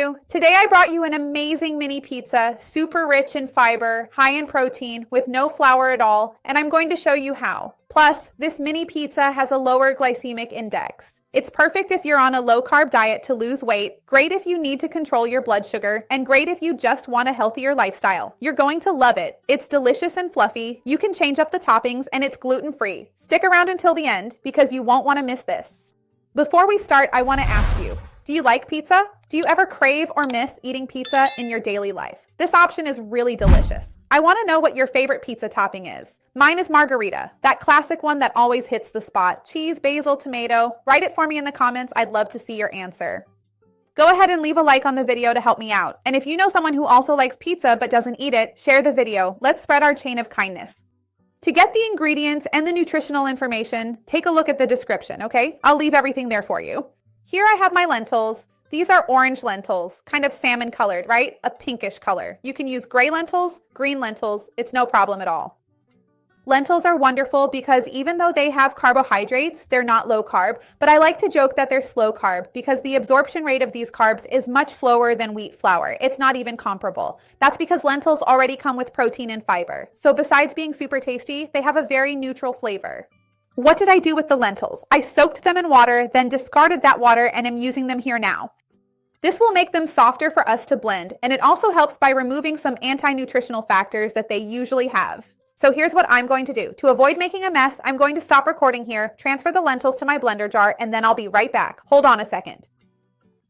you. Today I brought you an amazing mini pizza, super rich in fiber, high in protein, with no flour at all, and I'm going to show you how. Plus, this mini pizza has a lower glycemic index. It's perfect if you're on a low-carb diet to lose weight, great if you need to control your blood sugar, and great if you just want a healthier lifestyle. You're going to love it. It's delicious and fluffy, you can change up the toppings, and it's gluten-free. Stick around until the end because you won't want to miss this. Before we start, I want to ask you, do you like pizza? Do you ever crave or miss eating pizza in your daily life? This option is really delicious. I want to know what your favorite pizza topping is. Mine is margarita, that classic one that always hits the spot. Cheese, basil, tomato. Write it for me in the comments. I'd love to see your answer. Go ahead and leave a like on the video to help me out. And if you know someone who also likes pizza but doesn't eat it, share the video. Let's spread our chain of kindness. To get the ingredients and the nutritional information, take a look at the description, okay? I'll leave everything there for you. Here I have my lentils. These are orange lentils, kind of salmon colored, right? A pinkish color. You can use gray lentils, green lentils. It's no problem at all. Lentils are wonderful because even though they have carbohydrates, they're not low carb, but I like to joke that they're slow carb because the absorption rate of these carbs is much slower than wheat flour. It's not even comparable. That's because lentils already come with protein and fiber. So besides being super tasty, they have a very neutral flavor. What did I do with the lentils? I soaked them in water, then discarded that water and am using them here now. This will make them softer for us to blend, and it also helps by removing some anti-nutritional factors that they usually have. So here's what I'm going to do. To avoid making a mess, I'm going to stop recording here, transfer the lentils to my blender jar, and then I'll be right back. Hold on a second.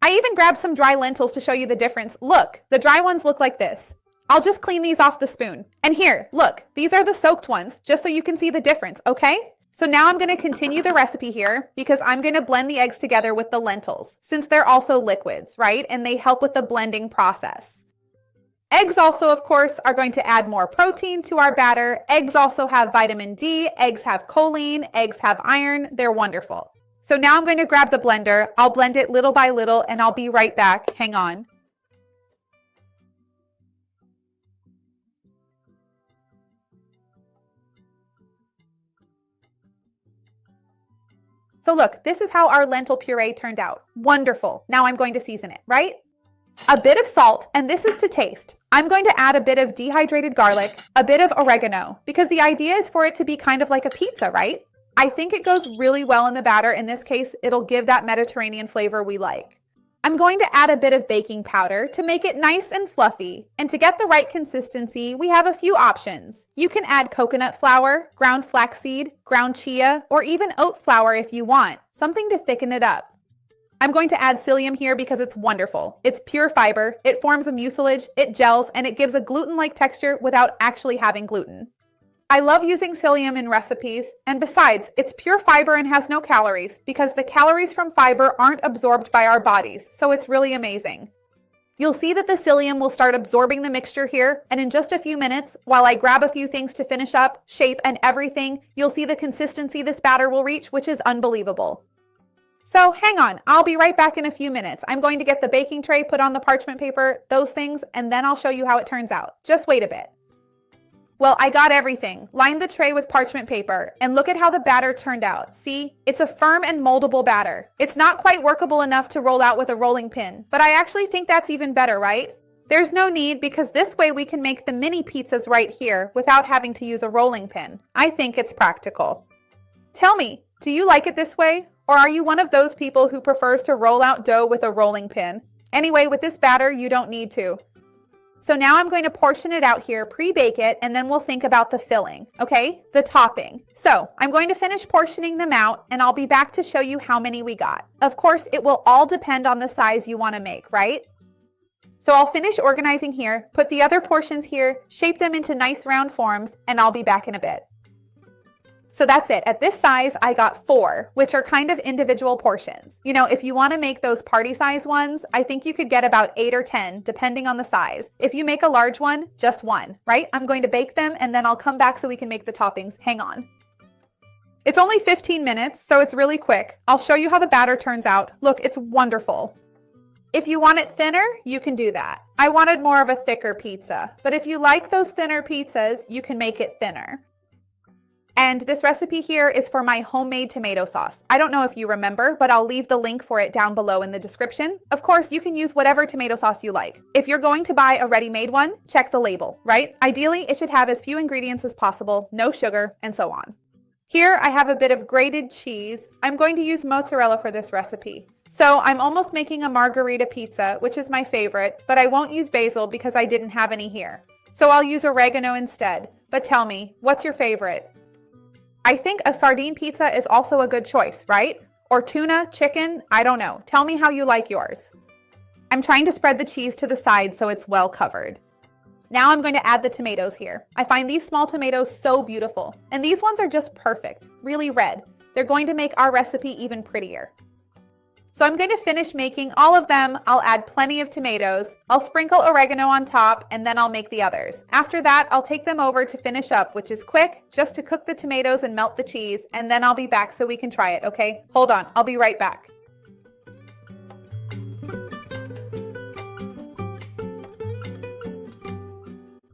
I even grabbed some dry lentils to show you the difference. Look, the dry ones look like this. I'll just clean these off the spoon. And here, look, these are the soaked ones, just so you can see the difference, okay? So now I'm going to continue the recipe here because I'm going to blend the eggs together with the lentils, since they're also liquids, right? And they help with the blending process. Eggs also, of course, are going to add more protein to our batter. Eggs also have vitamin D, eggs have choline, eggs have iron. They're wonderful. So now I'm going to grab the blender. I'll blend it little by little and I'll be right back. Hang on. So look, this is how our lentil puree turned out. Wonderful. Now I'm going to season it, right? A bit of salt, and this is to taste. I'm going to add a bit of dehydrated garlic, a bit of oregano, because the idea is for it to be kind of like a pizza, right? I think it goes really well in the batter. In this case, it'll give that Mediterranean flavor we like. I'm going to add a bit of baking powder to make it nice and fluffy. And to get the right consistency, we have a few options. You can add coconut flour, ground flaxseed, ground chia, or even oat flour if you want, something to thicken it up. I'm going to add psyllium here because it's wonderful. It's pure fiber, it forms a mucilage, it gels, and it gives a gluten-like texture without actually having gluten. I love using psyllium in recipes, and besides, it's pure fiber and has no calories because the calories from fiber aren't absorbed by our bodies, so it's really amazing. You'll see that the psyllium will start absorbing the mixture here, and in just a few minutes, while I grab a few things to finish up, shape, and everything, you'll see the consistency this batter will reach, which is unbelievable. So hang on, I'll be right back in a few minutes. I'm going to get the baking tray, put on the parchment paper, those things, and then I'll show you how it turns out. Just wait a bit. Well, I got everything. Lined the tray with parchment paper, and look at how the batter turned out. See, it's a firm and moldable batter. It's not quite workable enough to roll out with a rolling pin, but I actually think that's even better, right? There's no need because this way we can make the mini pizzas right here without having to use a rolling pin. I think it's practical. Tell me, do you like it this way? Or are you one of those people who prefers to roll out dough with a rolling pin? Anyway, with this batter, you don't need to. So now I'm going to portion it out here, pre-bake it, and then we'll think about the filling, okay? The topping. So I'm going to finish portioning them out, and I'll be back to show you how many we got. Of course, it will all depend on the size you want to make, right? So I'll finish organizing here, put the other portions here, shape them into nice round forms, and I'll be back in a bit. So that's it. At this size, I got 4, which are kind of individual portions. You know, if you want to make those party size ones, I think you could get about 8 or 10, depending on the size. If you make a large one, just 1, right? I'm going to bake them and then I'll come back so we can make the toppings. Hang on. It's only 15 minutes, so it's really quick. I'll show you how the batter turns out. Look, it's wonderful. If you want it thinner, you can do that. I wanted more of a thicker pizza, but if you like those thinner pizzas, you can make it thinner. And this recipe here is for my homemade tomato sauce. I don't know if you remember, but I'll leave the link for it down below in the description. Of course, you can use whatever tomato sauce you like. If you're going to buy a ready-made one, check the label, right? Ideally, it should have as few ingredients as possible, no sugar, and so on. Here, I have a bit of grated cheese. I'm going to use mozzarella for this recipe. So I'm almost making a margherita pizza, which is my favorite, but I won't use basil because I didn't have any here. So I'll use oregano instead. But tell me, what's your favorite? I think a sardine pizza is also a good choice, right? Or tuna, chicken, I don't know. Tell me how you like yours. I'm trying to spread the cheese to the side so it's well covered. Now I'm going to add the tomatoes here. I find these small tomatoes so beautiful, and these ones are just perfect, really red. They're going to make our recipe even prettier. So I'm going to finish making all of them. I'll add plenty of tomatoes. I'll sprinkle oregano on top, and then I'll make the others. After that, I'll take them over to finish up, which is quick, just to cook the tomatoes and melt the cheese, and then I'll be back so we can try it, okay? Hold on, I'll be right back.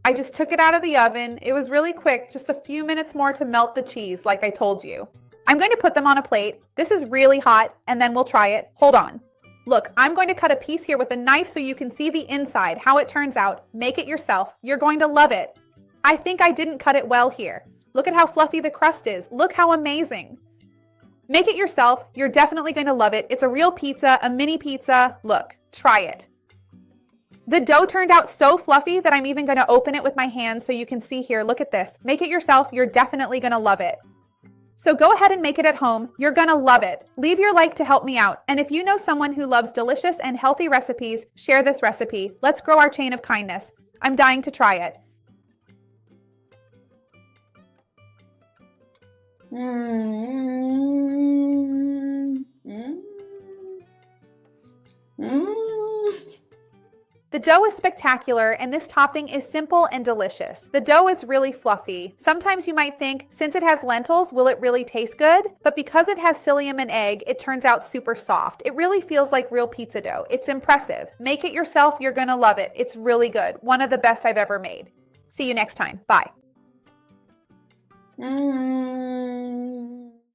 I just took it out of the oven. It was really quick, just a few minutes more to melt the cheese, like I told you. I'm going to put them on a plate. This is really hot, and then we'll try it. Hold on. Look, I'm going to cut a piece here with a knife so you can see the inside, how it turns out. Make it yourself. You're going to love it. I think I didn't cut it well here. Look at how fluffy the crust is. Look how amazing. Make it yourself. You're definitely going to love it. It's a real pizza, a mini pizza. Look, try it. The dough turned out so fluffy that I'm even going to open it with my hands so you can see here. Look at this. Make it yourself. You're definitely going to love it. So go ahead and make it at home. You're gonna love it. Leave your like to help me out. And if you know someone who loves delicious and healthy recipes, share this recipe. Let's grow our chain of kindness. I'm dying to try it. The dough is spectacular, and this topping is simple and delicious. The dough is really fluffy. Sometimes you might think, since it has lentils, will it really taste good? But because it has psyllium and egg, it turns out super soft. It really feels like real pizza dough. It's impressive. Make it yourself. You're gonna love it. It's really good. One of the best I've ever made. See you next time. Bye.